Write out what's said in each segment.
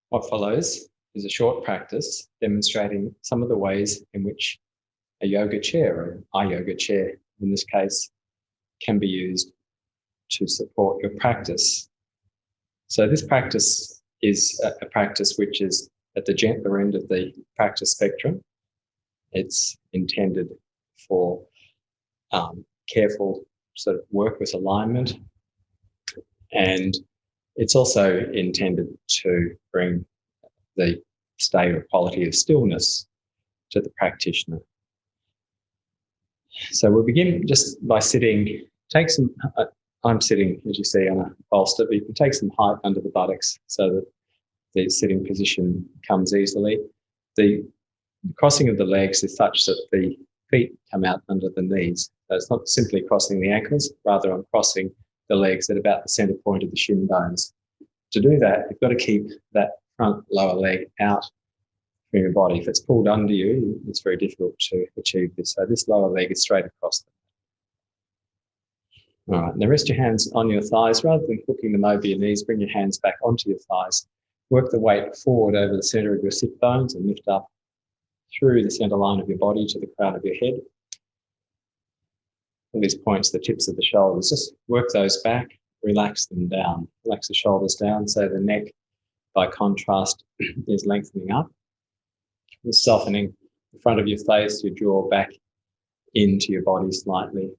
What follows is a short practice demonstrating some of the ways in which a yoga chair, or iYoga chair in this case, can be used to support your practice. So this practice is a practice which is at the gentler end of the practice spectrum. It's intended for careful sort of work with alignment, and it's also intended to bring the state or quality of stillness to the practitioner. So we'll begin just by sitting. Take some, I'm sitting, as you see, on a bolster, but you can take some height under the buttocks so that the sitting position comes easily. The crossing of the legs is such that the feet come out under the knees. So it's not simply crossing the ankles, rather I'm crossing the legs at about the centre point of the shin bones. To do that, you've got to keep that front lower leg out from your body. If it's pulled under you, it's very difficult to achieve this. So this lower leg is straight across them. All right, now rest your hands on your thighs. Rather than hooking them over your knees, bring your hands back onto your thighs. Work the weight forward over the centre of your sit bones and lift up through the centre line of your body to the crown of your head. All these points, the tips of the shoulders, just work those back, relax them down. Relax the shoulders down so the neck, by contrast, is lengthening up. You're softening the front of your face, your jaw back into your body slightly.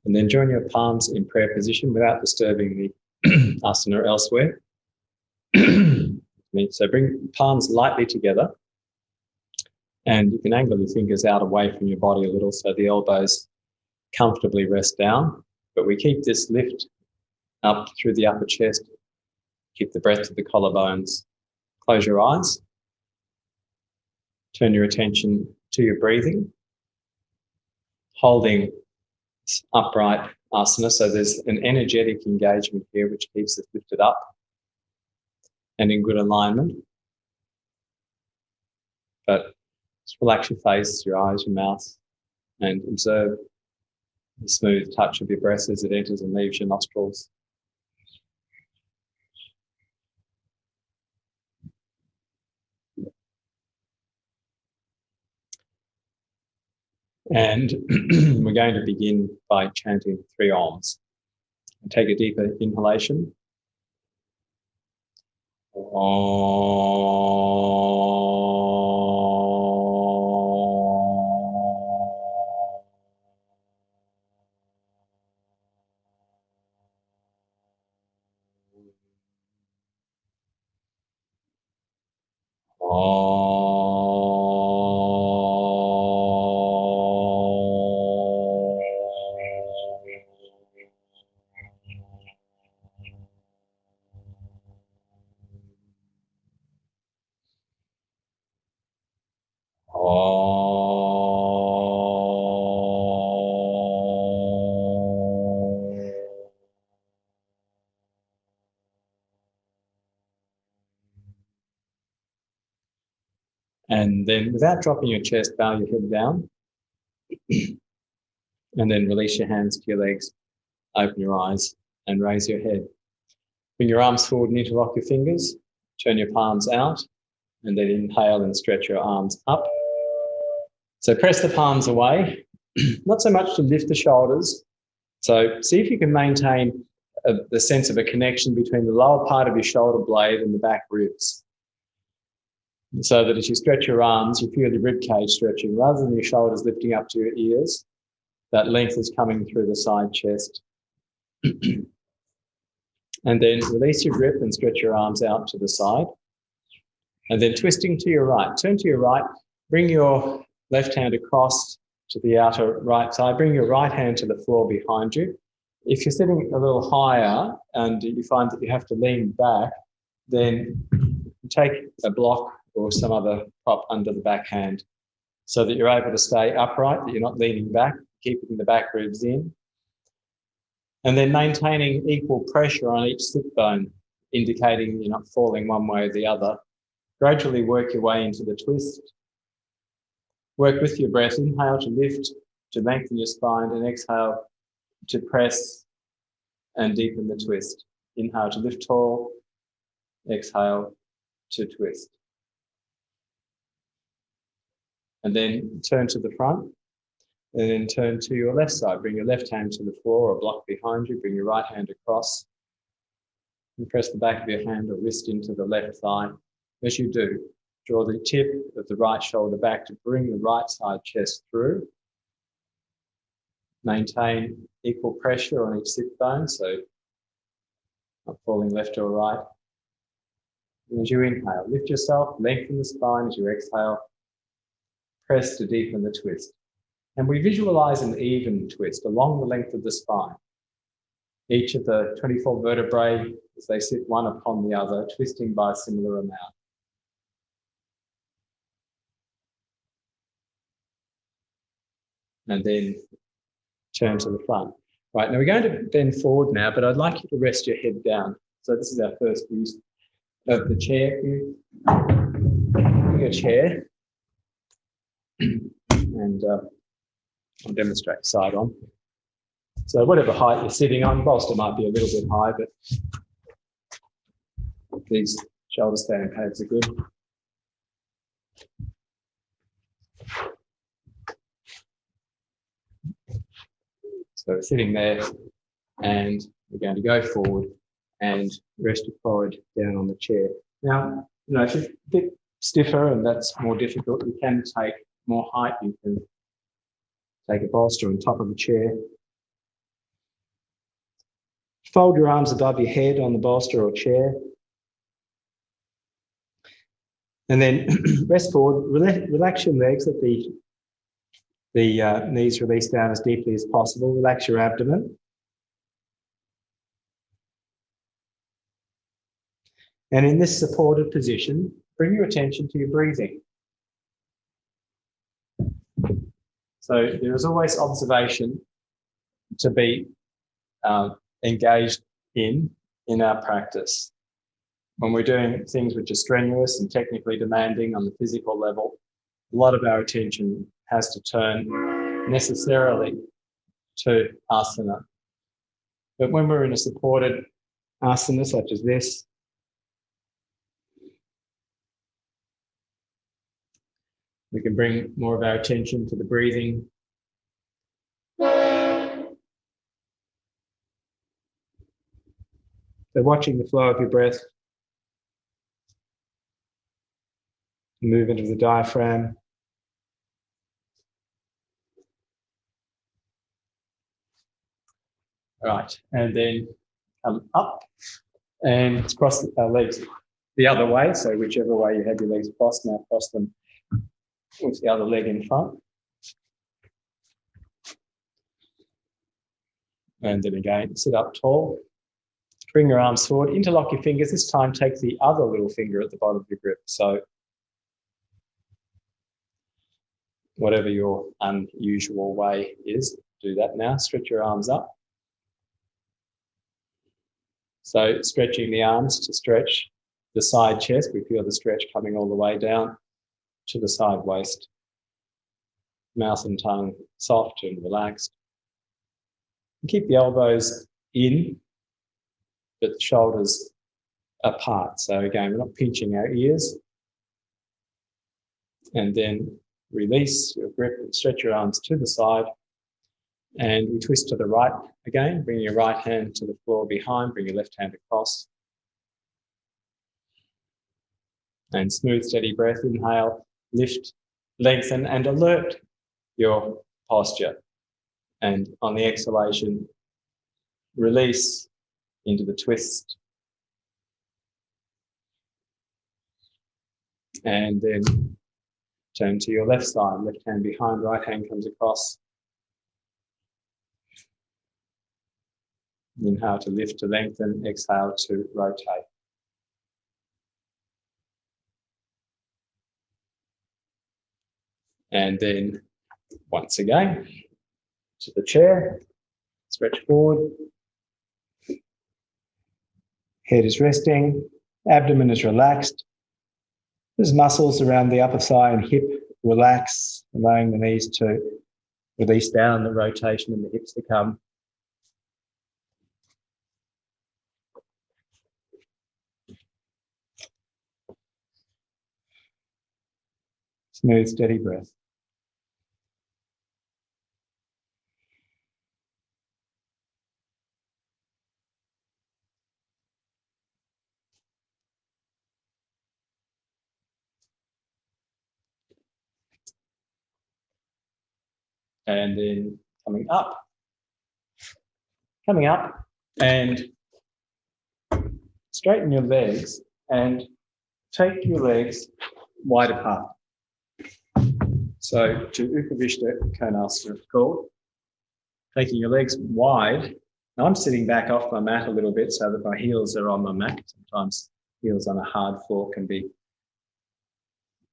And then join your palms in prayer position without disturbing the asana elsewhere. So bring palms lightly together, and you can angle your fingers out away from your body a little so the elbows comfortably rest down. But we keep this lift up through the upper chest. Keep the breath to the collarbones. Close your eyes. Turn your attention to your breathing, holding upright asana. So there's an energetic engagement here which keeps it lifted up and in good alignment. But just relax your face, your eyes, your mouth, and observe the smooth touch of your breath as it enters and leaves your nostrils. And we're going to begin by chanting 3 Oms. Take a deeper inhalation. And then without dropping your chest, bow your head down. And then release your hands to your legs, open your eyes and raise your head. Bring your arms forward and interlock your fingers. Turn your palms out and then inhale and stretch your arms up. So press the palms away, not so much to lift the shoulders. So see if you can maintain the sense of a connection between the lower part of your shoulder blade and the back ribs. So that as you stretch your arms, you feel your rib cage stretching. Rather than your shoulders lifting up to your ears, that length is coming through the side chest. And then release your grip and stretch your arms out to the side. And then twisting to your right. Turn to your right, bring your left hand across to the outer right side. Bring your right hand to the floor behind you. If you're sitting a little higher and you find that you have to lean back, then take a block or some other prop under the back hand so that you're able to stay upright, that you're not leaning back, keeping the back ribs in. And then maintaining equal pressure on each sit bone, indicating you're not falling one way or the other. Gradually work your way into the twist. Work with your breath. Inhale to lift, to lengthen your spine, and exhale to press and deepen the twist. Inhale to lift tall, exhale to twist. And then turn to the front, and then turn to your left side. Bring your left hand to the floor or block behind you. Bring your right hand across. And press the back of your hand or wrist into the left thigh. As you do, draw the tip of the right shoulder back to bring the right side chest through. Maintain equal pressure on each sit bone, so not falling left or right. And as you inhale, lift yourself, lengthen the spine. As you exhale, press to deepen the twist. And we visualize an even twist along the length of the spine. Each of the 24 vertebrae, as they sit one upon the other, twisting by a similar amount. And then turn to the front. Right, now we're going to bend forward now, but I'd like you to rest your head down. So this is our first use of the chair. Bring a chair, and I'll demonstrate side on. So whatever height you're sitting on, bolster might be a little bit high, but these shoulder stand pads are good. So we're sitting there, and we're going to go forward and rest your forehead down on the chair. Now, if you're a bit stiffer and that's more difficult, you can take more height. You can take a bolster on top of the chair. Fold your arms above your head on the bolster or chair. And then rest forward, relax your legs, let the knees release down as deeply as possible. Relax your abdomen. And in this supported position, bring your attention to your breathing. So there is always observation to be engaged in our practice. When we're doing things which are strenuous and technically demanding on the physical level, a lot of our attention has to turn necessarily to asana. But when we're in a supported asana such as this, we can bring more of our attention to the breathing. So watching the flow of your breath, movement of the diaphragm. All right, and then come up and cross our legs the other way. So whichever way you have your legs crossed, now cross them with the other leg in front. And then again, sit up tall. Bring your arms forward, interlock your fingers. This time take the other little finger at the bottom of your grip. So whatever your unusual way is, do that now. Stretch your arms up. So stretching the arms to stretch the side chest. We feel the stretch coming all the way down to the side waist. Mouth and tongue soft and relaxed. And keep the elbows in, but the shoulders apart. So again, we're not pinching our ears. And then release your grip and stretch your arms to the side. And we twist to the right again. Bring your right hand to the floor behind. Bring your left hand across. And smooth, steady breath. Inhale, lift, lengthen, and alert your posture. And on the exhalation, release into the twist. And then turn to your left side, left hand behind, right hand comes across. Inhale to lift, to lengthen, exhale to rotate. And then once again, to the chair, stretch forward. Head is resting, abdomen is relaxed. There's muscles around the upper thigh and hip relax, allowing the knees to release down, the rotation in the hips to come. Smooth, steady breath. And then coming up, and straighten your legs and take your legs wide apart. So to Upavishta Konasana, it's called. Taking your legs wide. Now I'm sitting back off my mat a little bit so that my heels are on my mat. Sometimes heels on a hard floor can be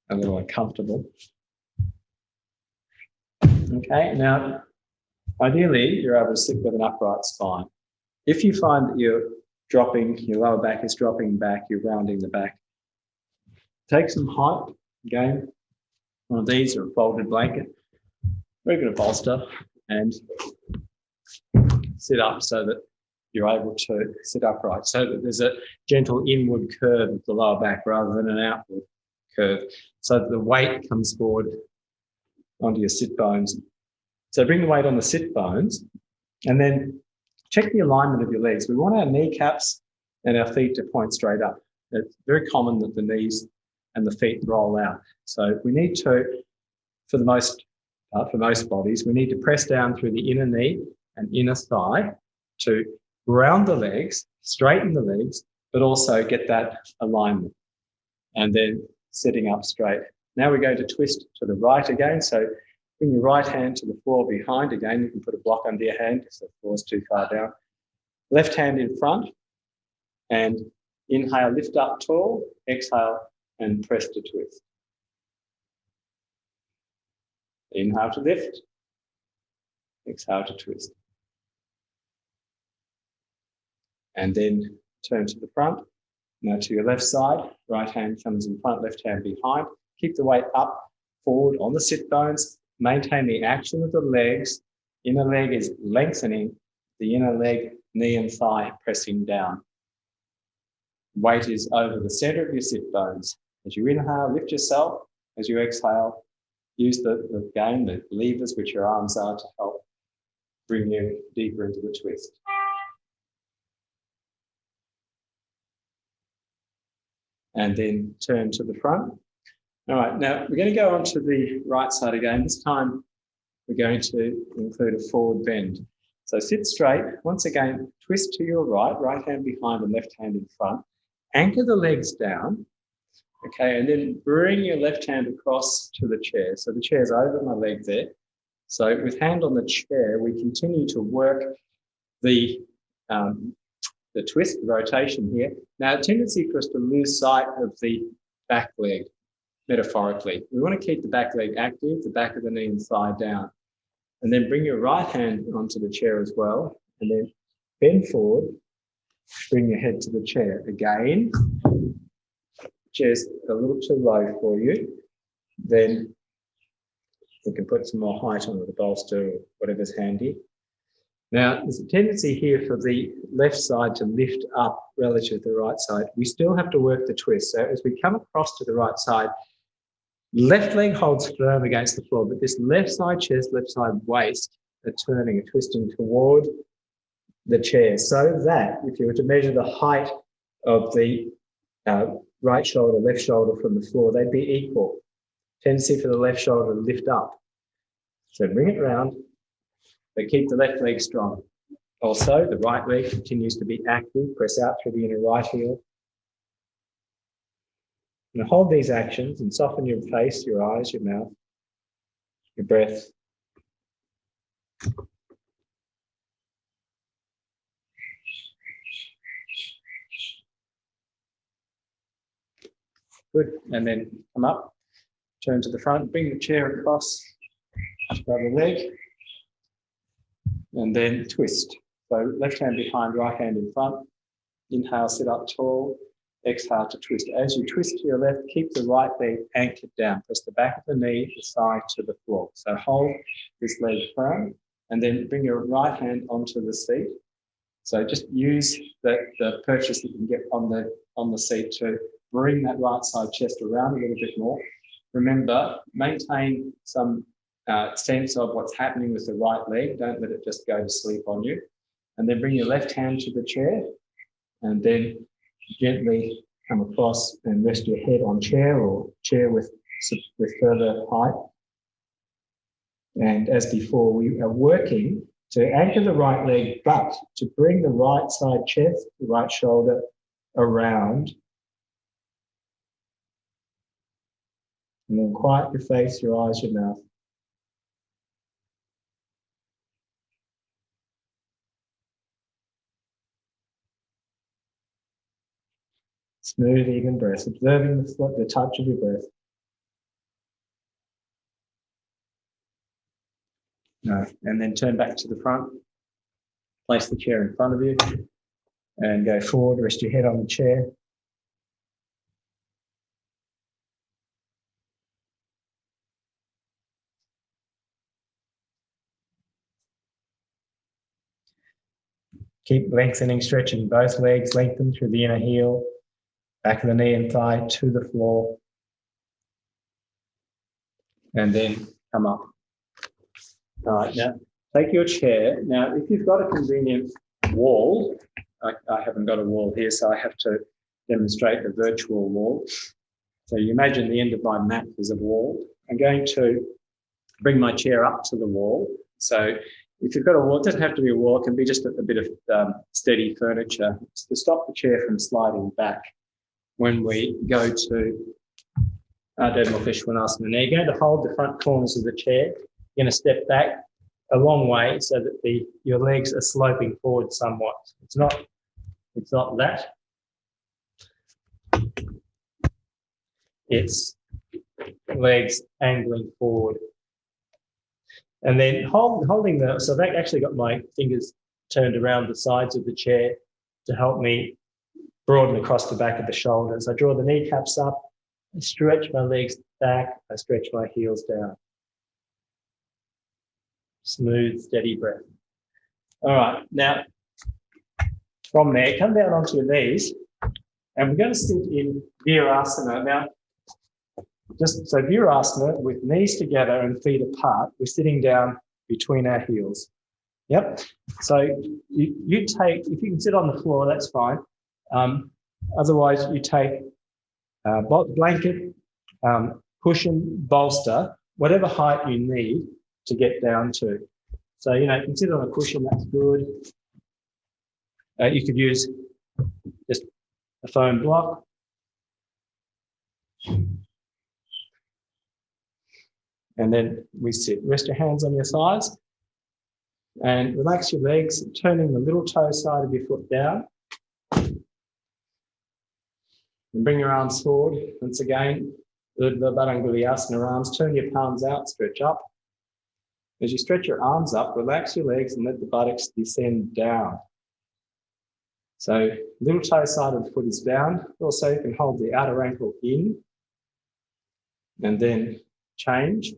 a little uncomfortable. Okay, now ideally you're able to sit with an upright spine. If you find that you're dropping, your lower back is dropping back, you're rounding the back, take some height. Again, one of these or a folded blanket, or even a bolster, and sit up so that you're able to sit upright, so that there's a gentle inward curve of the lower back rather than an outward curve, so that the weight comes forward onto your sit bones. So bring the weight on the sit bones and then check the alignment of your legs. We want our kneecaps and our feet to point straight up. It's very common that the knees and the feet roll out. So we need to, for most bodies, we need to press down through the inner knee and inner thigh to round the legs, straighten the legs, but also get that alignment. And then sitting up straight. Now we're going to twist to the right again. So bring your right hand to the floor behind. Again, you can put a block under your hand if the floor is too far down. Left hand in front. And inhale, lift up tall. Exhale, and press to twist. Inhale to lift. Exhale to twist. And then turn to the front. Now to your left side. Right hand comes in front, left hand behind. Keep the weight up, forward on the sit bones. Maintain the action of the legs. Inner leg is lengthening. The inner leg, knee and thigh pressing down. Weight is over the center of your sit bones. As you inhale, lift yourself. As you exhale, use the levers which your arms are to help bring you deeper into the twist. And then turn to the front. All right, now we're going to go on to the right side again. This time we're going to include a forward bend. So sit straight. Once again, twist to your right hand behind and left hand in front. Anchor the legs down. Okay, and then bring your left hand across to the chair. So the chair's over my leg there. So with hand on the chair, we continue to work the twist, the rotation here. Now, a tendency for us to lose sight of the back leg, metaphorically. We want to keep the back leg active, the back of the knee and thigh down. And then bring your right hand onto the chair as well. And then bend forward, bring your head to the chair. Again, chair's a little too low for you. Then you can put some more height on the bolster or whatever's handy. Now, there's a tendency here for the left side to lift up relative to the right side. We still have to work the twist. So as we come across to the right side, left leg holds firm against the floor, but this left side chest, left side waist are turning and twisting toward the chair, so that if you were to measure the height of the right shoulder, left shoulder from the floor, they'd be equal. Tendency for the left shoulder to lift up. So bring it round, but keep the left leg strong. Also, the right leg continues to be active. Press out through the inner right heel. And hold these actions and soften your face, your eyes, your mouth, your breath. Good. And then come up, turn to the front, bring the chair across, grab the leg, and then twist. So left hand behind, right hand in front. Inhale, sit up tall. Exhale to twist. As you twist to your left, keep the right leg anchored down. Press the back of the knee, the thigh to the floor. So hold this leg firm, and then bring your right hand onto the seat. So just use the purchase that you can get on the seat to bring that right side chest around a little bit more. remember, maintain some sense of what's happening with the right leg. Don't let it just go to sleep on you. And then bring your left hand to the chair and then gently come across and rest your head on chair or chair with further height. And as before, we are working to anchor the right leg, but to bring the right side chest, the right shoulder around. And then quiet your face, your eyes, your mouth. Smooth, even breath, observing the touch of your breath. No. And then turn back to the front. Place the chair in front of you and go forward, rest your head on the chair. Keep lengthening, stretching both legs, lengthen through the inner heel, back of the knee and thigh to the floor. And then come up. All right, now take your chair. Now, if you've got a convenient wall, I haven't got a wall here, so I have to demonstrate a virtual wall. So you imagine the end of my mat is a wall. I'm going to bring my chair up to the wall. So if you've got a wall, it doesn't have to be a wall, it can be just a bit of steady furniture. It's to stop the chair from sliding back when we go to Ardha Mukha Svanasana. Now you're going to hold the front corners of the chair. You're going to step back a long way so that your legs are sloping forward somewhat. It's not that. It's legs angling forward. And then holding so that actually got my fingers turned around the sides of the chair to help me broaden across the back of the shoulders. I draw the kneecaps up, I stretch my legs back, I stretch my heels down. Smooth, steady breath. All right, now from there, come down onto your knees, and we're going to sit in Virasana. Now, just so Virasana with knees together and feet apart, we're sitting down between our heels. Yep. So you take, if you can sit on the floor, that's fine. Otherwise, you take blanket, cushion, bolster, whatever height you need to get down to. So, you can sit on a cushion, that's good. You could use just a foam block. And then we sit. Rest your hands on your thighs and relax your legs, turning the little toe side of your foot down. And bring your arms forward. Once again, the Badanguliasana arms, turn your palms out, stretch up. As you stretch your arms up, relax your legs and let the buttocks descend down. So little toe side of the foot is down. Also, you can hold the outer ankle in and then change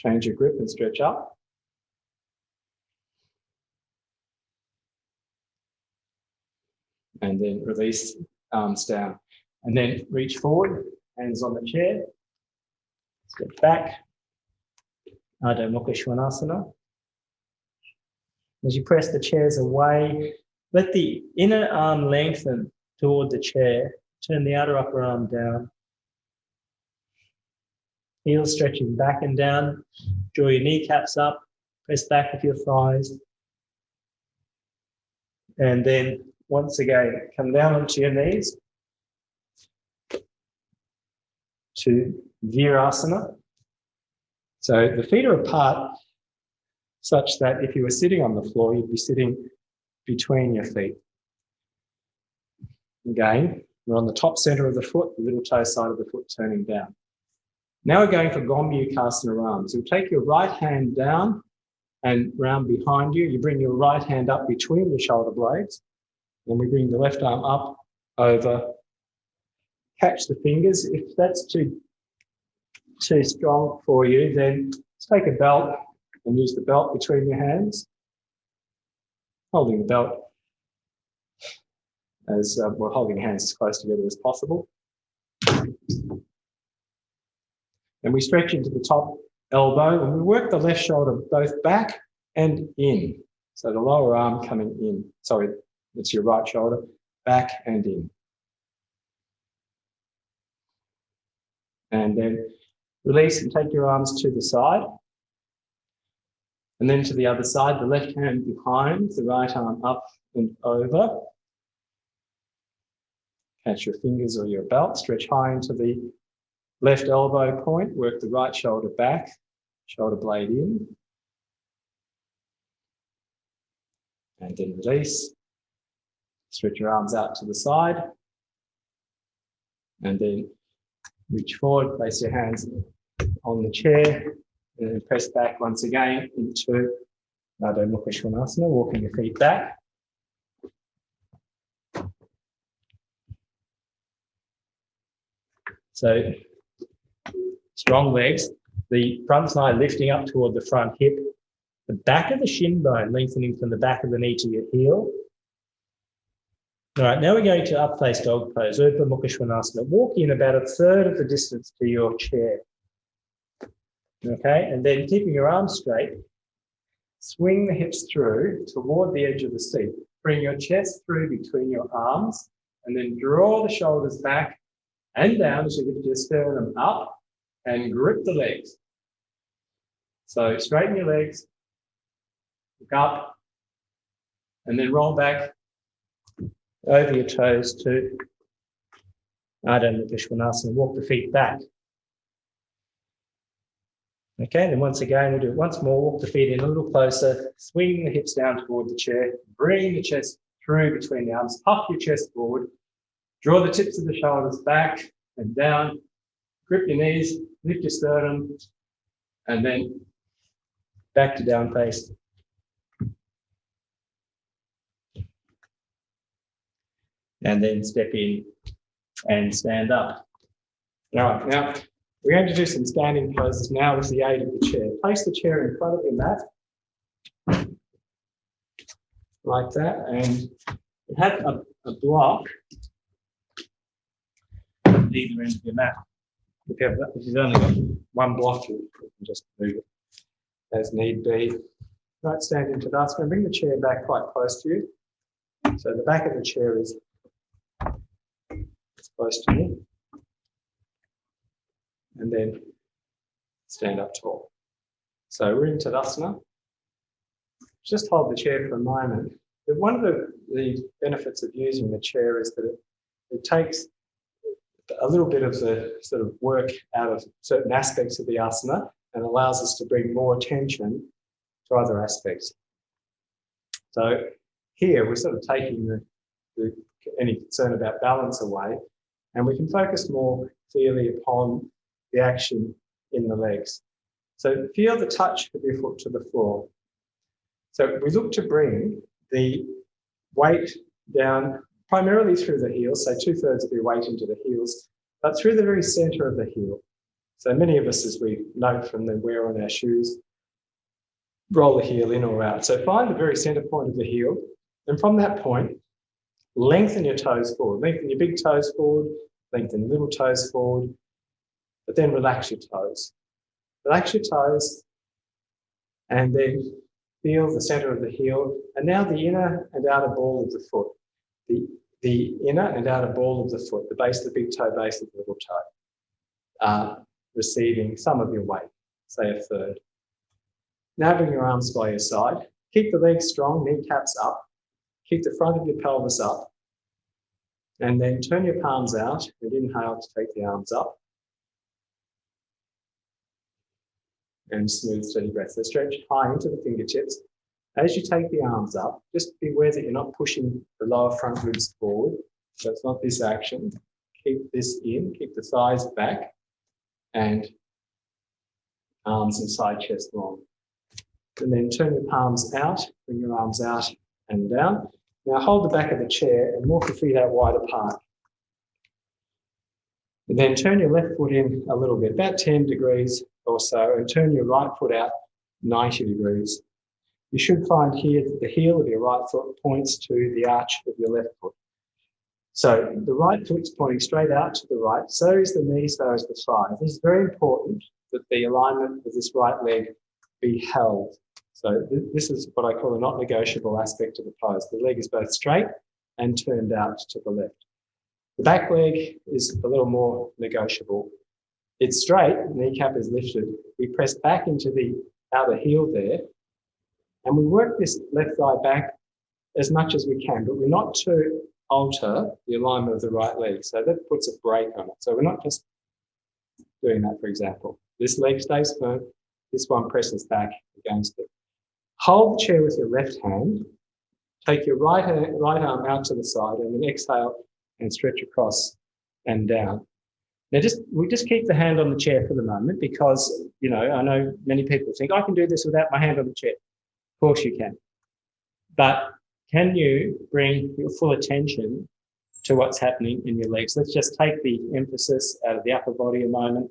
your grip and stretch up. And then release arms down. And then reach forward, hands on the chair. Step back. Ardha Mukha Svanasana. As you press the chairs away, let the inner arm lengthen toward the chair. Turn the outer upper arm down. Heels stretching back and down. Draw your kneecaps up. Press back with your thighs. And then once again, come down onto your knees to Virasana. So the feet are apart such that if you were sitting on the floor, you'd be sitting between your feet. Again, we're on the top center of the foot, the little toe side of the foot turning down. Now we're going for Gomukhasana arms. You'll take your right hand down and round behind you. You bring your right hand up between your shoulder blades. Then we bring the left arm up, over, catch the fingers. If that's too strong for you, then take a belt and use the belt between your hands, holding the belt as holding your hands as close together as possible. And we stretch into the top elbow and we work the left shoulder both back and in. So the lower arm coming in. Sorry, it's your right shoulder, back and in. And then release and take your arms to the side. And then to the other side, the left hand behind, the right arm up and over. Catch your fingers or your belt, stretch high into the left elbow point, work the right shoulder back, shoulder blade in. And then release. Stretch your arms out to the side. And then reach forward, place your hands on the chair, and then press back once again into Adho Mukha Svanasana, walking your feet back. So, strong legs, the front thigh lifting up toward the front hip, the back of the shin bone lengthening from the back of the knee to your heel. All right, now we're going to up face dog pose, Urdhva Mukha Svanasana. Walk in about a third of the distance to your chair. Okay, and then keeping your arms straight, swing the hips through toward the edge of the seat. Bring your chest through between your arms, and then draw the shoulders back and down as you lift your sternum up and grip the legs. So straighten your legs, look up, and then roll back over your toes to Adho Mukha Svanasana. Walk the feet back. Okay, then once again, we'll do it once more. Walk the feet in a little closer. Swing the hips down toward the chair. Bring the chest through between the arms. Puff your chest forward. Draw the tips of the shoulders back and down. Grip your knees. Lift your sternum. And then back to down face. And then step in and stand up. All right, now we're going to do some standing poses now with the aid of the chair. Place the chair in front of your mat, like that, and have a block at either end of your mat. If you've only got one block, you can just move it as need be. Right, stand into Tadasana. Bring the chair back quite close to you. So the back of the chair is close to me. And then stand up tall. So we're in Tadasana. Just hold the chair for a moment. But one of the benefits of using the chair is that it takes a little bit of the sort of work out of certain aspects of the asana and allows us to bring more attention to other aspects. So here we're sort of taking any concern about balance away, and we can focus more clearly upon the action in the legs. So feel the touch of your foot to the floor. So we look to bring the weight down primarily through the heels, so 2/3 of your weight into the heels, but through the very center of the heel. So many of us, as we note from the wear on our shoes, roll the heel in or out. So find the very center point of the heel, and from that point, lengthen your toes forward. Lengthen your big toes forward, lengthen your little toes forward, but then relax your toes. Relax your toes, and then feel the center of the heel, and now the inner and outer ball of the foot. The inner and outer ball of the foot, the base of the big toe, base of the little toe, are receiving some of your weight, say 1/3. Now bring your arms by your side. Keep the legs strong, kneecaps up. Keep the front of your pelvis up. And then turn your palms out and inhale to take the arms up. And smooth, steady breath. So stretch high into the fingertips. As you take the arms up, just be aware that you're not pushing the lower front ribs forward. So it's not this action. Keep this in, keep the thighs back, and arms inside chest long. And then turn your palms out, bring your arms out and down. Now hold the back of the chair and walk your feet out wide apart. And then turn your left foot in a little bit, about 10 degrees or so, and turn your right foot out 90 degrees. You should find here that the heel of your right foot points to the arch of your left foot. So the right foot's pointing straight out to the right, so is the knee, so is the thigh. This is very important that the alignment of this right leg be held. So this is what I call a not negotiable aspect of the pose. The leg is both straight and turned out to the left. The back leg is a little more negotiable. It's straight, kneecap is lifted. We press back into the outer heel there, and we work this left thigh back as much as we can, but we're not to alter the alignment of the right leg. So that puts a brake on it. So we're not just doing that, for example. This leg stays firm, this one presses back against it. Hold the chair with your left hand, take your right arm out to the side, and then exhale and stretch across and down. Now we just keep the hand on the chair for the moment because, you know, I know many people think, I can do this without my hand on the chair. Of course you can. But can you bring your full attention to what's happening in your legs? Let's just take the emphasis out of the upper body a moment.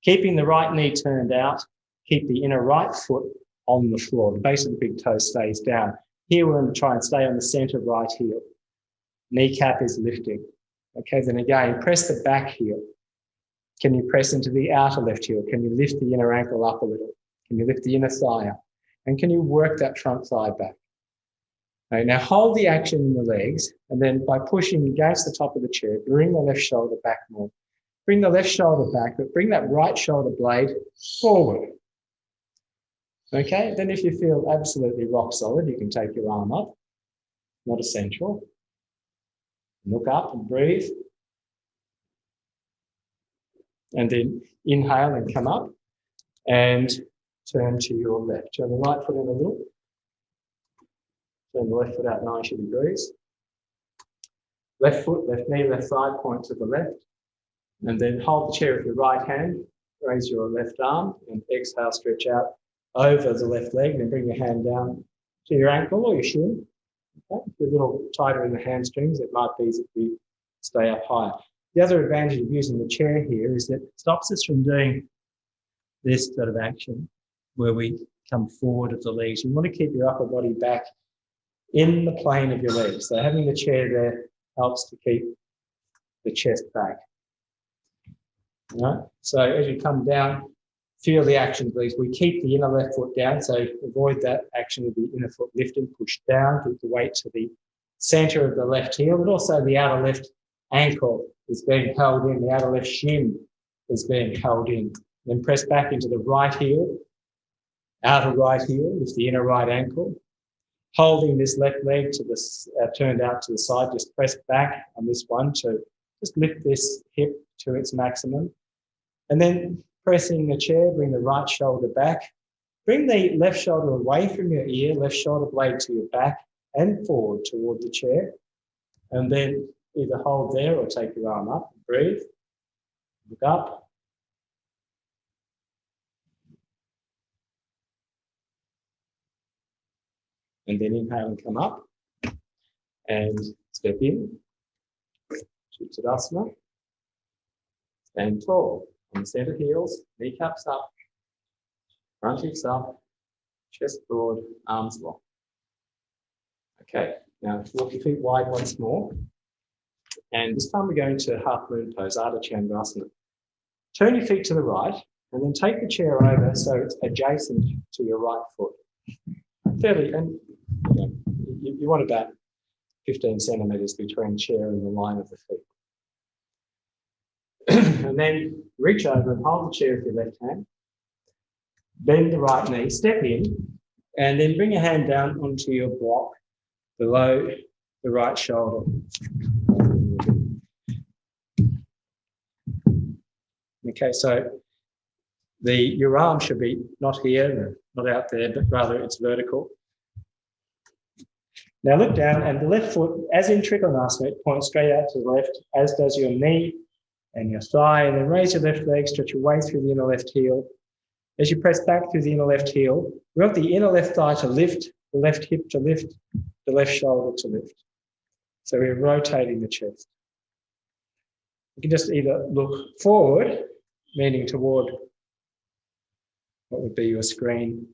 Keeping the right knee turned out, keep the inner right foot on the floor. The base of the big toe stays down. Here we're going to try and stay on the center right heel. Kneecap is lifting. Okay, then again, press the back heel. Can you press into the outer left heel? Can you lift the inner ankle up a little? Can you lift the inner thigh up? And can you work that front thigh back? Okay, now hold the action in the legs, and then by pushing against the top of the chair, bring the left shoulder back more. Bring the left shoulder back, but bring that right shoulder blade forward. Okay, then if you feel absolutely rock solid, you can take your arm up. Not essential. Look up and breathe. And then inhale and come up and turn to your left. Turn the right foot in a little. Turn the left foot out 90 degrees. Left foot, left knee, left thigh, point to the left. And then hold the chair with your right hand. Raise your left arm and exhale, stretch out over the left leg. Then bring your hand down to your ankle or your shin. Okay. If you're a little tighter in the hamstrings, it might be easy if we stay up higher. The other advantage of using the chair here is that it stops us from doing this sort of action where we come forward of the legs. You want to keep your upper body back in the plane of your legs. So having the chair there helps to keep the chest back. All right? So as you come down, feel the action, please. We keep the inner left foot down, so avoid that action of the inner foot lifting, push down, keep the weight to the center of the left heel, but also the outer left ankle is being held in, the outer left shin is being held in. Then press back into the right heel, outer right heel with the inner right ankle. Holding this left leg to this turned out to the side, just press back on this one to just lift this hip to its maximum. And then pressing the chair, bring the right shoulder back. Bring the left shoulder away from your ear, left shoulder blade to your back and forward toward the chair. And then either hold there or take your arm up. Breathe. Look up. And then inhale and come up. And step in. Uttanasana. Stand tall. On the center heels, kneecaps up, front hips up, chest broad, arms long. Okay, now walk your feet wide once more. And this time we're going to half moon pose, Ardha Chandrasana. Turn your feet to the right and then take the chair over so it's adjacent to your right foot. Fairly, and you want about 15 centimeters between chair and the line of the feet. And then reach over and hold the chair with your left hand. Bend the right knee, step in, and then bring your hand down onto your block below the right shoulder. Okay, so your arm should be not here, not out there, but rather it's vertical. Now look down, and the left foot, as in Trikonasana, it points straight out to the left, as does your knee and your thigh, and then raise your left leg, stretch your way through the inner left heel. As you press back through the inner left heel, we want the inner left thigh to lift, the left hip to lift, the left shoulder to lift. So we're rotating the chest. You can just either look forward, meaning toward what would be your screen,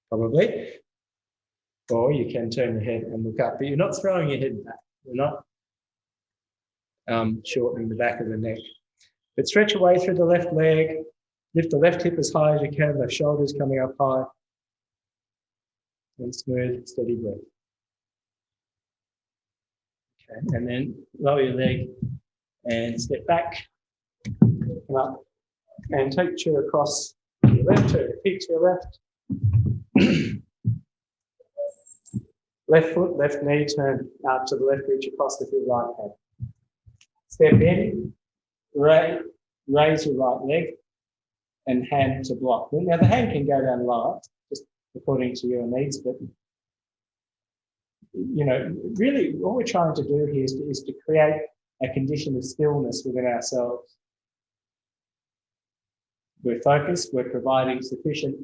probably, or you can turn your head and look up, but you're not throwing your head back. You're not shortening the back of the neck. But stretch away through the left leg, Lift the left hip as high as you can, left shoulders coming up high. And smooth, steady breath. Okay, and then lower your leg and step back. Come up and take the chair across to your left, turn your feet to your left. Left foot, left knee, turn out to the left, reach across with your right hand. Step in, raise your right leg and hand to block. Now the hand can go down lower, just according to your needs, but really all we're trying to do here is to create a condition of stillness within ourselves. We're focused, we're providing sufficient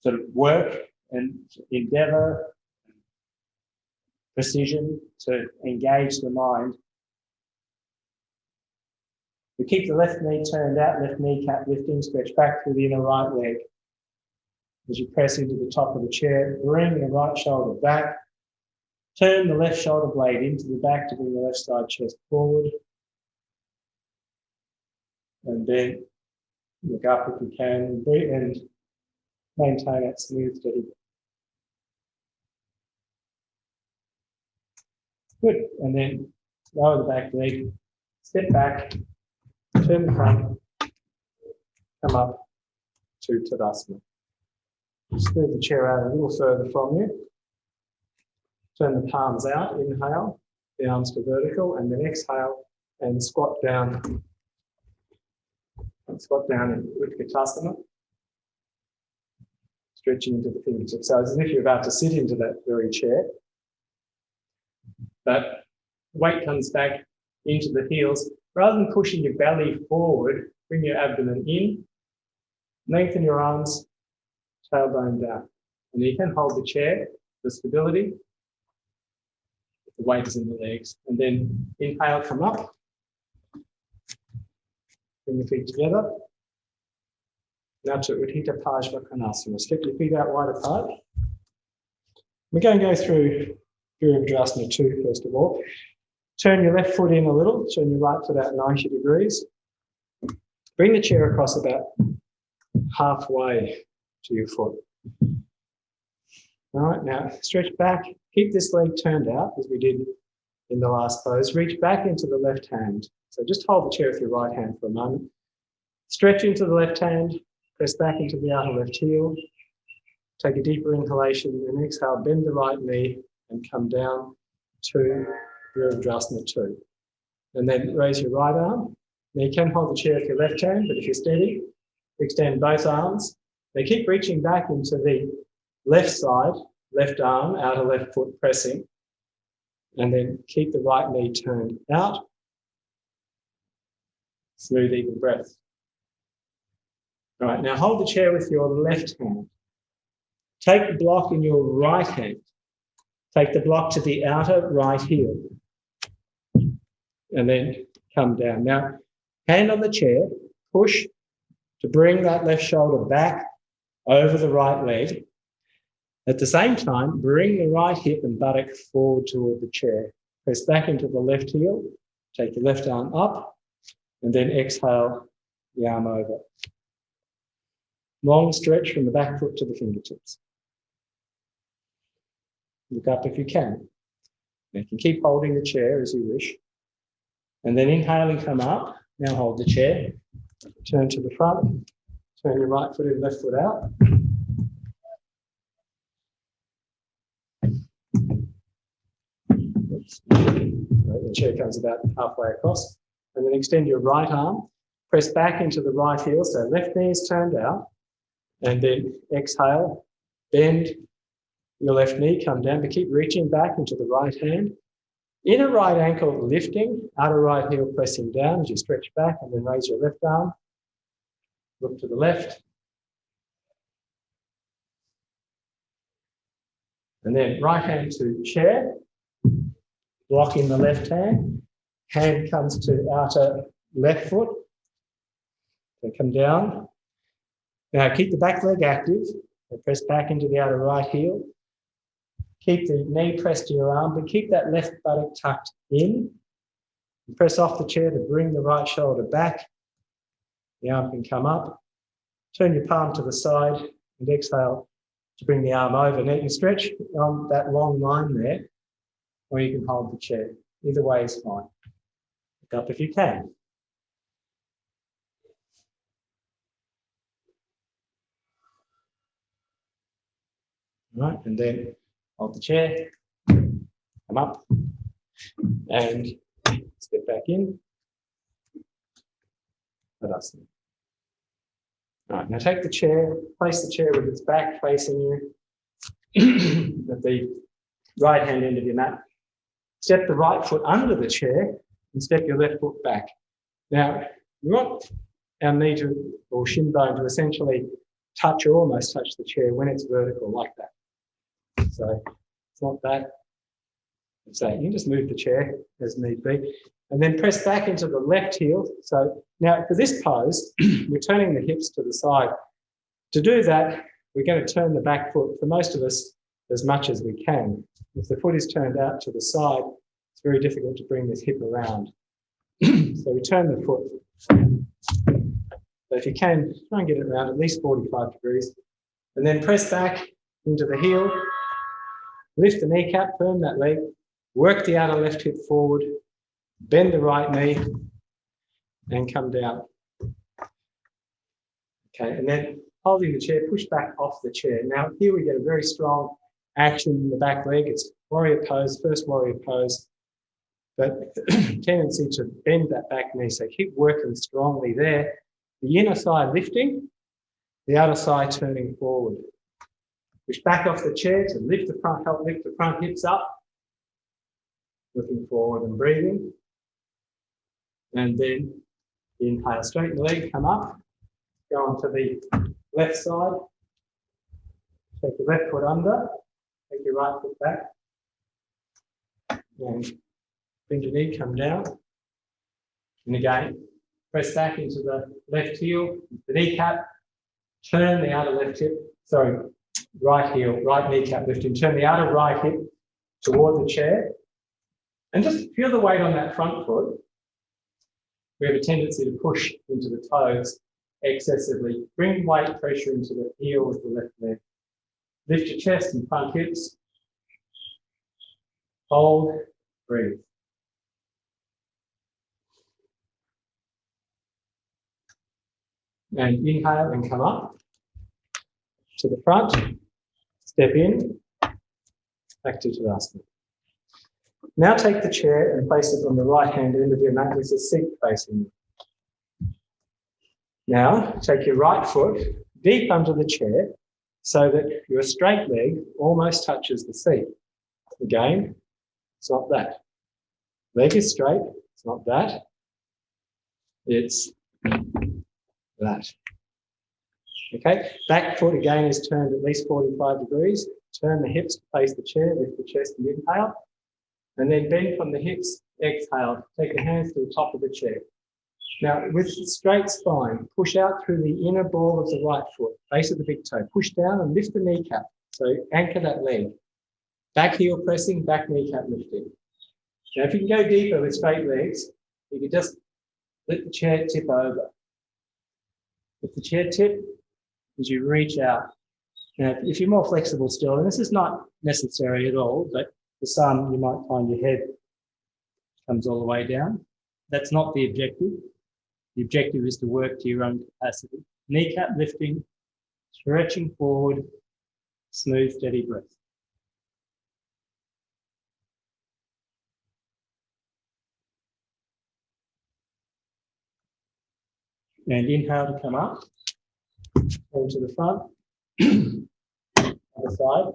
sort of work and endeavour, precision to engage the mind. We keep the left knee turned out, left kneecap lifting, stretch back through the inner right leg. As you press into the top of the chair, bring the right shoulder back. Turn the left shoulder blade into the back to bring the left side chest forward. And then look up if you can, breathe and maintain that smooth, steady breath. Good, and then lower the back leg, step back, turn the front, come up to Tadasana. Just move the chair out a little further from you. Turn the palms out, inhale, the arms to vertical, and then exhale and squat down. Squat down in Utkatasana. Stretching into the fingertips. So it's as if you're about to sit into that very chair. But weight comes back into the heels. Rather than pushing your belly forward, bring your abdomen in, lengthen your arms, tailbone down. And you can hold the chair for stability. The weight is in the legs. And then inhale, come up. Bring your feet together. Now to Utthita Pajvakonasana. Step your feet out wide apart. We're going to go through Virabhadrasana 2 first of all. Turn your left foot in a little, turn your right foot out 90 degrees. Bring the chair across about halfway to your foot. All right, now stretch back. Keep this leg turned out as we did in the last pose. Reach back into the left hand. So just hold the chair with your right hand for a moment. Stretch into the left hand, press back into the outer left heel. Take a deeper inhalation and exhale, bend the right knee and come down to Virabhadrasana 2. And then raise your right arm. Now you can hold the chair with your left hand, but if you're steady, extend both arms. Now keep reaching back into the left side, left arm, outer left foot pressing. And then keep the right knee turned out. Smooth, even breath. All right, now hold the chair with your left hand. Take the block in your right hand. Take the block to the outer right heel. And then come down. Now, hand on the chair, push to bring that left shoulder back over the right leg. At the same time, bring the right hip and buttock forward toward the chair. Press back into the left heel. Take the left arm up. And then exhale the arm over. Long stretch from the back foot to the fingertips. Look up if you can. You can keep holding the chair as you wish. And then inhaling, come up. Now hold the chair. Turn to the front. Turn your right foot and left foot out. Oops. The chair comes about halfway across. And then extend your right arm. Press back into the right heel. So left knee is turned out. And then exhale. Bend your left knee, come down, but keep reaching back into the right hand. Inner right ankle lifting, outer right heel pressing down as you stretch back, and then raise your left arm. Look to the left. And then right hand to chair, blocking the left hand. Hand comes to outer left foot. So come down. Now keep the back leg active. And press back into the outer right heel. Keep the knee pressed to your arm, but keep that left buttock tucked in. And press off the chair to bring the right shoulder back. The arm can come up. Turn your palm to the side and exhale to bring the arm over. Now you can stretch on that long line there, or you can hold the chair. Either way is fine. Look up if you can. All right, and then hold the chair, come up, and step back in. Tadasana. All right, now take the chair, place the chair with its back facing you at the right hand end of your mat. Step the right foot under the chair and step your left foot back. Now, we want our knee to, or shin bone to essentially touch or almost touch the chair when it's vertical like that. So it's not that. So you can just move the chair as need be. And then press back into the left heel. So now for this pose, we're turning the hips to the side. To do that, we're going to turn the back foot, for most of us, as much as we can. If the foot is turned out to the side, it's very difficult to bring this hip around. So we turn the foot. So if you can, try and get it around at least 45 degrees. And then press back into the heel. Lift the kneecap, firm that leg. Work the outer left hip forward. Bend the right knee and come down. Okay, and then holding the chair, push back off the chair. Now here we get a very strong action in the back leg. It's warrior pose, first warrior pose, but tendency to bend that back knee. So keep working strongly there. The inner thigh lifting, the outer thigh turning forward. Push back off the chair to lift the front, help lift the front hips up. Looking forward and breathing. And then inhale, straighten the leg, come up. Go onto the left side. Take the left foot under. Take your right foot back. And bend your knee, come down. And again, press back into the left heel, the kneecap. Turn the outer left hip, right heel, right kneecap lifting. Turn the outer right hip toward the chair. And just feel the weight on that front foot. We have a tendency to push into the toes excessively. Bring weight pressure into the heel of the left leg. Lift your chest and front hips. Hold, breathe. And inhale and come up to the front. Step in, back to Tadasana. Now take the chair and place it on the right hand end of your mat with the seat facing you. Now take your right foot deep under the chair so that your straight leg almost touches the seat. Again, it's not that. Leg is straight, it's not that. It's that. Okay, back foot again is turned at least 45 degrees. Turn the hips to face the chair, lift the chest and inhale. And then bend from the hips, exhale. Take the hands to the top of the chair. Now, with straight spine, push out through the inner ball of the right foot, base of the big toe. Push down and lift the kneecap. So anchor that leg. Back heel pressing, back kneecap lifting. Now, if you can go deeper with straight legs, you can just let the chair tip over. If the chair tip, as you reach out. Now, if you're more flexible still, and this is not necessary at all, but for some, you might find your head comes all the way down. That's not the objective. The objective is to work to your own capacity. Kneecap lifting, stretching forward, smooth, steady breath. And inhale to come up, turn to the front, other side.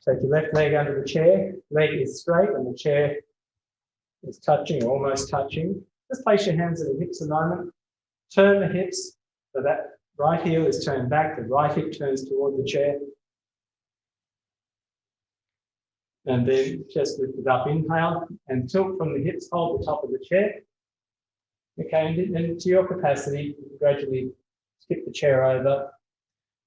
Take your left leg under the chair, leg is straight and the chair is touching, or almost touching. Just place your hands at the hips a moment. Turn the hips so that right heel is turned back, the right hip turns toward the chair. And then chest lifted up, inhale, and tilt from the hips, hold the top of the chair. Okay, and to your capacity, gradually skip the chair over.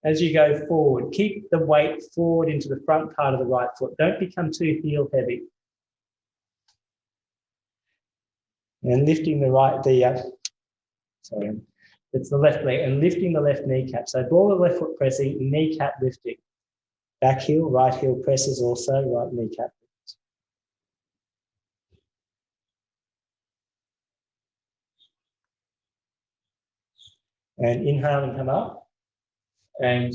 As you go forward, keep the weight forward into the front part of the right foot. Don't become too heel heavy. And lifting the It's the left leg and lifting the left kneecap. So ball of left foot pressing, kneecap lifting. Back heel, right heel presses also, right kneecap. And inhale and come up and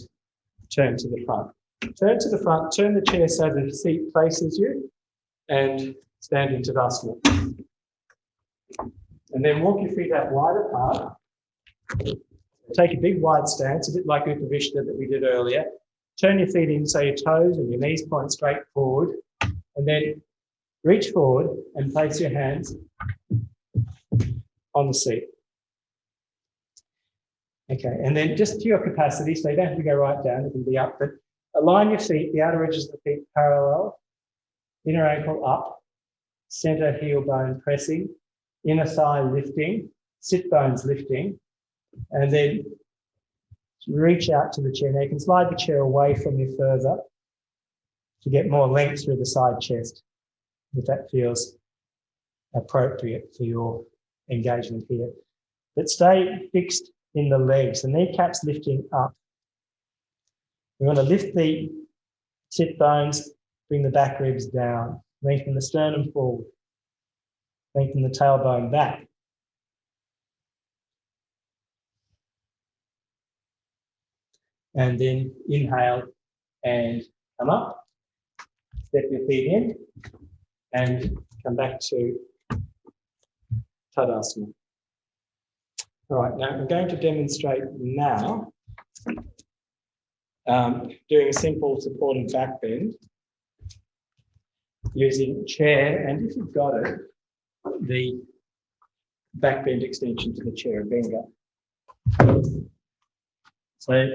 turn to the front. Turn to the front, turn the chair so the seat faces you and stand in Tadasana. And then walk your feet out wide apart. Take a big wide stance, a bit like Upavishta that we did earlier. Turn your feet in so your toes and your knees point straight forward. And then reach forward and place your hands on the seat. Okay, and then just to your capacity, so you don't have to go right down, you can be up, but align your feet, the outer edges of the feet parallel, inner ankle up, center heel bone pressing, inner thigh lifting, sit bones lifting, and then reach out to the chair. Now you can slide the chair away from you further to get more length through the side chest, if that feels appropriate for your engagement here. But stay fixed in the legs, the kneecaps lifting up. We want to lift the sit bones, bring the back ribs down, lengthen the sternum forward, lengthen the tailbone back. And then inhale and come up, step your feet in and come back to Tadasana. All right, now I'm going to demonstrate now doing a simple supported back bend using chair, and if you've got it, the back bend extension to the Chair and Benger. So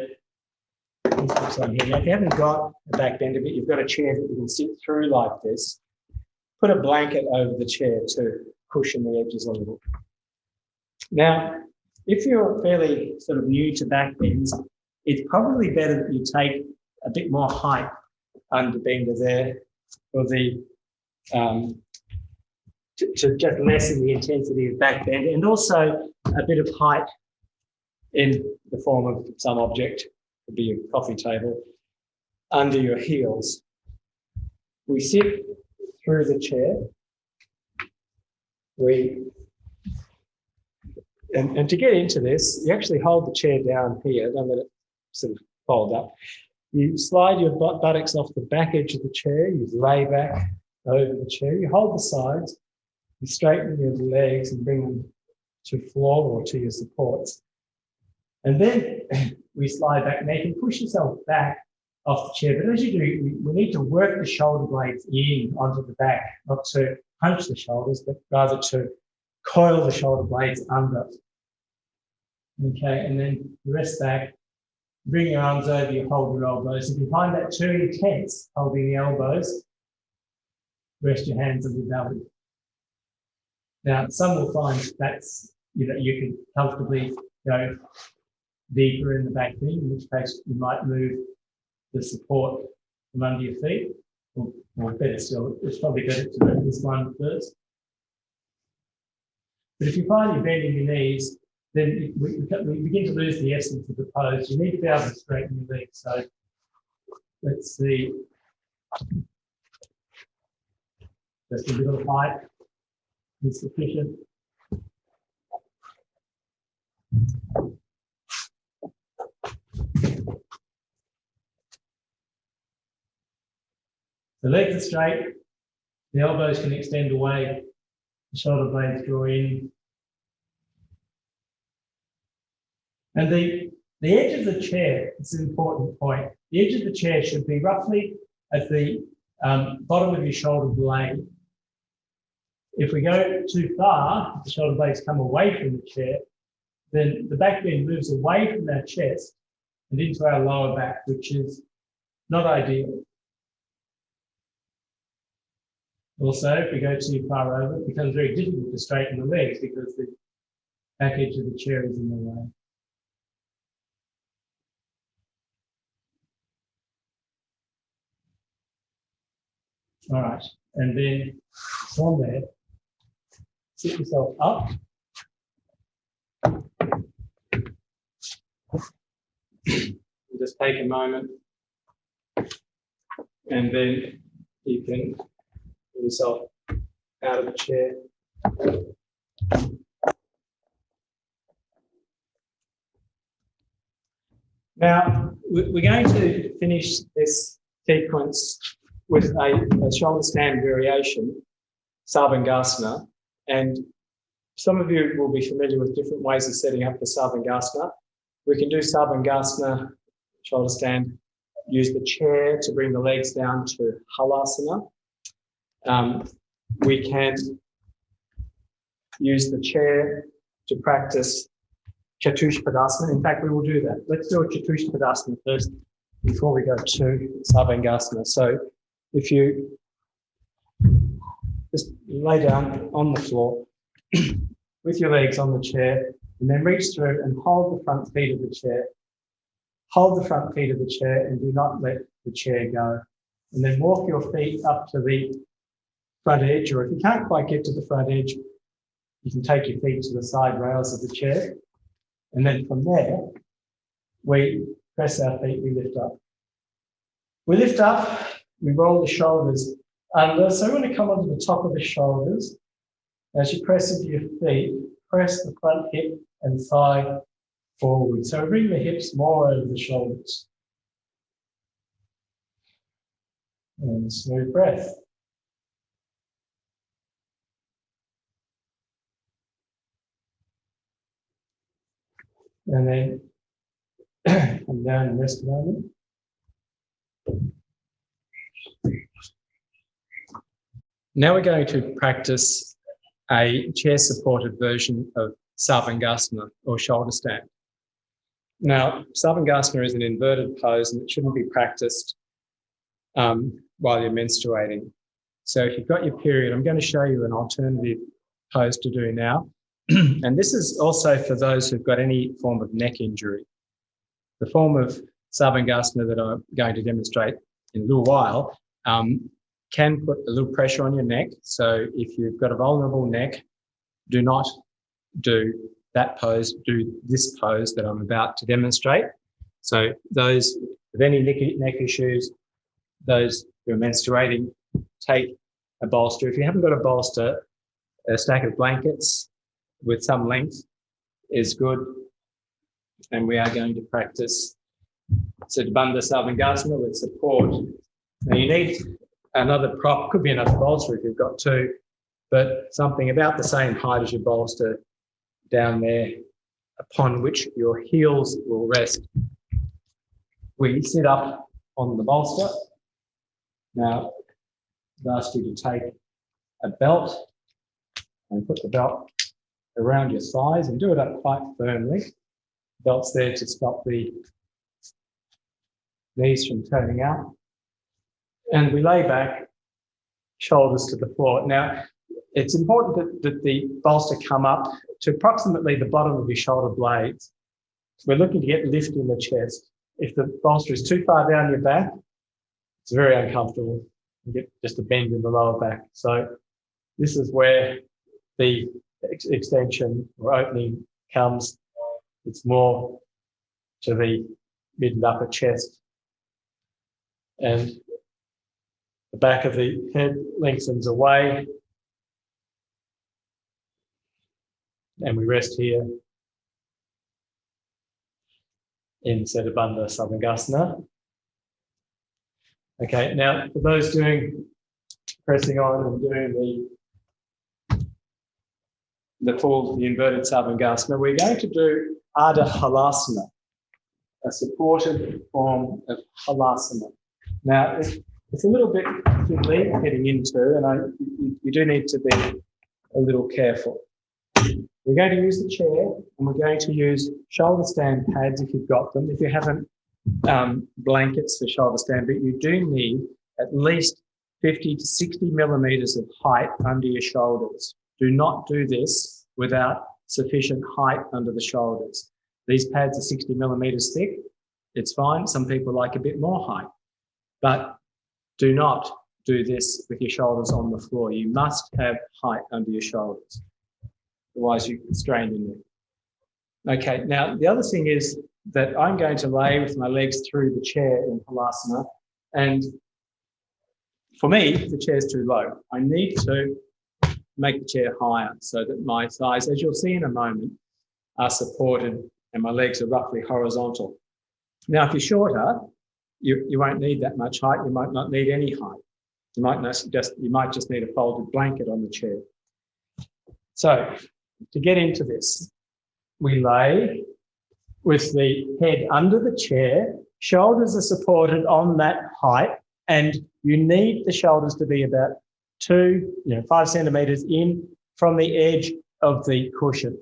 this on here. Now, if you haven't got a back bend of it, you've got a chair that you can sit through like this. Put a blanket over the chair to cushion the edges a little. Now, if you're fairly sort of new to back bends, it's probably better that you take a bit more height under bender there for the to just lessen the intensity of back bend, and also a bit of height in the form of some object, could be a coffee table, under your heels. We sit through the chair. And to get into this, you actually hold the chair down here, don't let it sort of fold up. You slide your buttocks off the back edge of the chair, you lay back over the chair, you hold the sides, you straighten your legs and bring them to floor or to your supports. And then we slide back. Now you can push yourself back off the chair, but as you do, we need to work the shoulder blades in onto the back, not to punch the shoulders, but rather to coil the shoulder blades under. Okay, and then you rest back, bring your arms over you, hold your elbows. If you find that too intense, holding the elbows, rest your hands on your belly. Now, some will find that's, you can comfortably go deeper in the back bend, in which case you might move the support from under your feet, or better still, it's probably better to do this one first. But if you find you're bending your knees, then we begin to lose the essence of the pose. You need to be able to straighten your legs. So let's see. Just a little height is sufficient. The legs are straight, the elbows can extend away, the shoulder blades draw in. And the edge of the chair is an important point. The edge of the chair should be roughly at the bottom of your shoulder blade. If we go too far, the shoulder blades come away from the chair, then the back bend moves away from our chest and into our lower back, which is not ideal. Also, if we go too far over, it becomes very difficult to straighten the legs because the back edge of the chair is in the way. All right, and then from there, sit yourself up. You just take a moment and then you can pull yourself out of the chair. Now, we're going to finish this sequence with a shoulder stand variation, Sarvangasana, and some of you will be familiar with different ways of setting up the Sarvangasana. We can do Sarvangasana, shoulder stand, use the chair to bring the legs down to Halasana. We can use the chair to practice Chatushpadasana. In fact, we will do that. Let's do a Chatushpadasana first before we go to Sarvangasana. So if you just lay down on the floor with your legs on the chair and then reach through and hold the front feet of the chair. Hold the front feet of the chair and do not let the chair go. And then walk your feet up to the front edge, or if you can't quite get to the front edge, you can take your feet to the side rails of the chair. And then from there, we press our feet, we lift up. We lift up, we roll the shoulders under. So we want to come onto the top of the shoulders. As you press into your feet, press the front hip and thigh forward. So bring the hips more over the shoulders. And smooth breath. And then come down and rest a moment. Now we're going to practice a chair-supported version of Sarvangasana, or shoulder stand. Now, Sarvangasana is an inverted pose and it shouldn't be practiced while you're menstruating. So if you've got your period, I'm going to show you an alternative pose to do now. And this is also for those who've got any form of neck injury. The form of Sarvangasana that I'm going to demonstrate in a little while can put a little pressure on your neck. So if you've got a vulnerable neck, do not do that pose, do this pose that I'm about to demonstrate. So those with any neck issues, those who are menstruating, take a bolster. If you haven't got a bolster, a stack of blankets with some length is good. And we are going to practice Siddhabandha Sarvangasana with support. Now you need another prop, could be another bolster if you've got two, but something about the same height as your bolster down there upon which your heels will rest. We sit up on the bolster. Now, I'd ask you to take a belt and put the belt around your thighs and do it up quite firmly. Belt's there to stop the knees from turning out. And we lay back, shoulders to the floor. Now, it's important that the bolster come up to approximately the bottom of your shoulder blades. We're looking to get lift in the chest. If the bolster is too far down your back, it's very uncomfortable. You get just a bend in the lower back. So this is where the extension or opening comes. It's more to the mid and upper chest. And the back of the head lengthens away. And we rest here in Siddhabandha Sarvangasana. Okay, now for those pressing on and doing the inverted Sarvangasana, we're going to do Ardha Halasana, a supported form of Halasana. Now, it's a little bit fiddly heading into, and you do need to be a little careful. We're going to use the chair, and we're going to use shoulder stand pads if you've got them. If you haven't, blankets for shoulder stand, but you do need at least 50 to 60 millimeters of height under your shoulders. Do not do this without sufficient height under the shoulders. These pads are 60 millimeters thick. It's fine. Some people like a bit more height, but do not do this with your shoulders on the floor. You must have height under your shoulders. Otherwise you can strain your neck. Okay, now the other thing is that I'm going to lay with my legs through the chair in Halasana. And for me, the chair's too low. I need to make the chair higher so that my thighs, as you'll see in a moment, are supported and my legs are roughly horizontal. Now, if you're shorter, you won't need that much height. You might not need any height. You might just need a folded blanket on the chair. So to get into this, we lay with the head under the chair, shoulders are supported on that height, and you need the shoulders to be about 5 centimetres in from the edge of the cushion.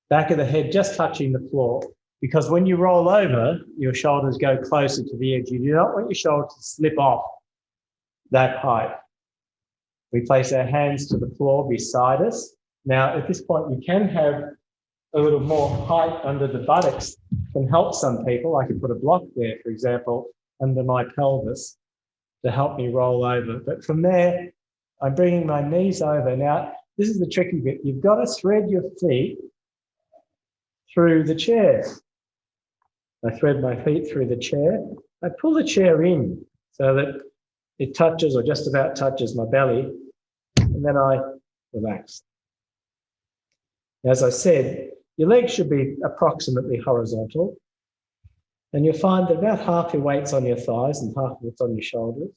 Back of the head just touching the floor, because when you roll over, your shoulders go closer to the edge. You do not want your shoulders to slip off that height. We place our hands to the floor beside us. Now, at this point, you can have a little more height under the buttocks. Can help some people. I could put a block there, for example, under my pelvis to help me roll over. But from there, I'm bringing my knees over. Now, this is the tricky bit. You've got to thread your feet through the chair. I thread my feet through the chair. I pull the chair in so that it touches or just about touches my belly, and then I relax. As I said, your legs should be approximately horizontal, and you'll find that about half your weight's on your thighs and half of it's on your shoulders.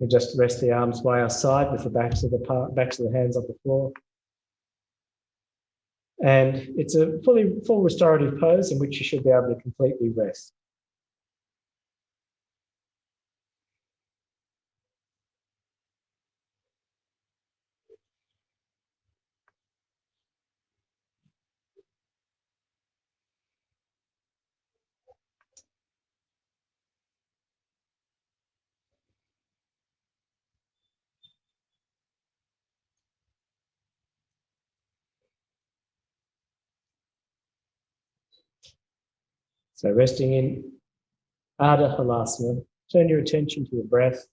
We just rest the arms by our side with the backs of the hands on the floor. And it's a full restorative pose in which you should be able to completely rest. So resting in Ardha Halasana, turn your attention to your breath.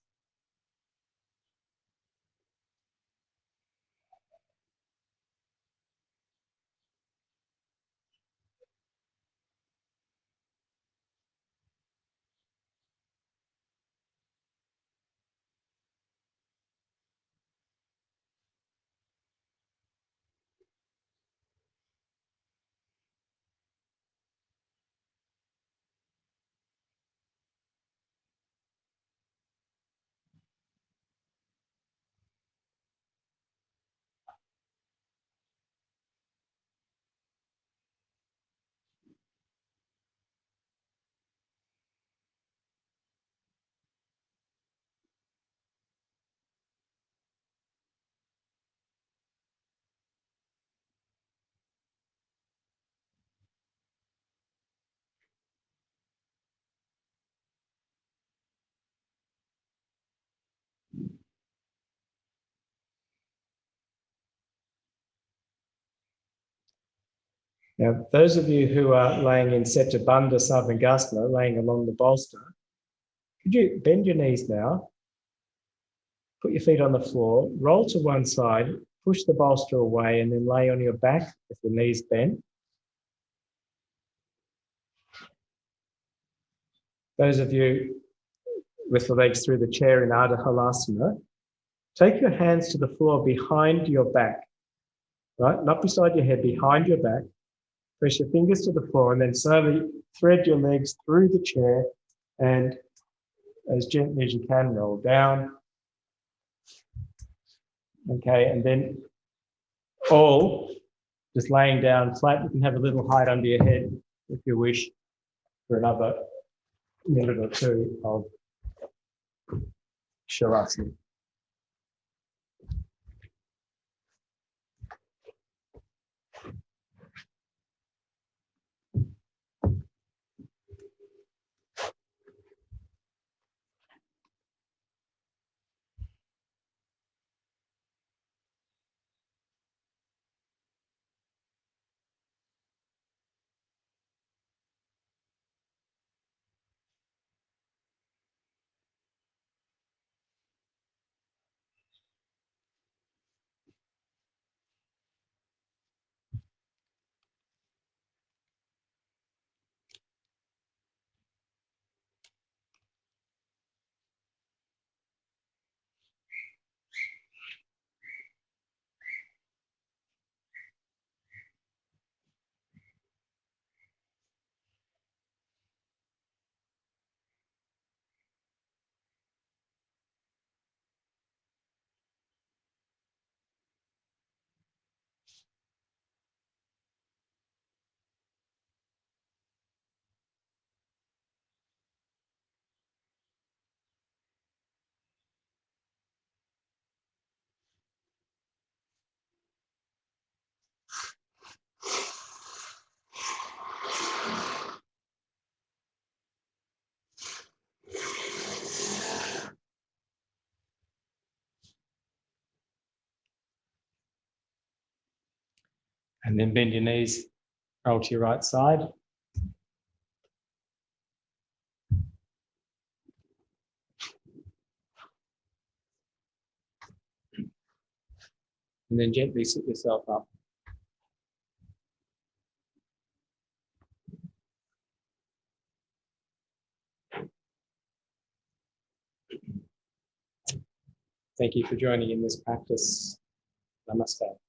Now, those of you who are laying in Setta Bandha Sarvangasana, laying along the bolster, could you bend your knees now, put your feet on the floor, roll to one side, push the bolster away, and then lay on your back with the knees bent. Those of you with the legs through the chair in Ardha Halasana, take your hands to the floor behind your back, right? Not beside your head, behind your back. Press your fingers to the floor and then slowly thread your legs through the chair and as gently as you can roll down. Okay, and then all just laying down flat. You can have a little height under your head if you wish for another minute or two of Shavasana. And then bend your knees, roll to your right side. And then gently sit yourself up. Thank you for joining in this practice. Namaste.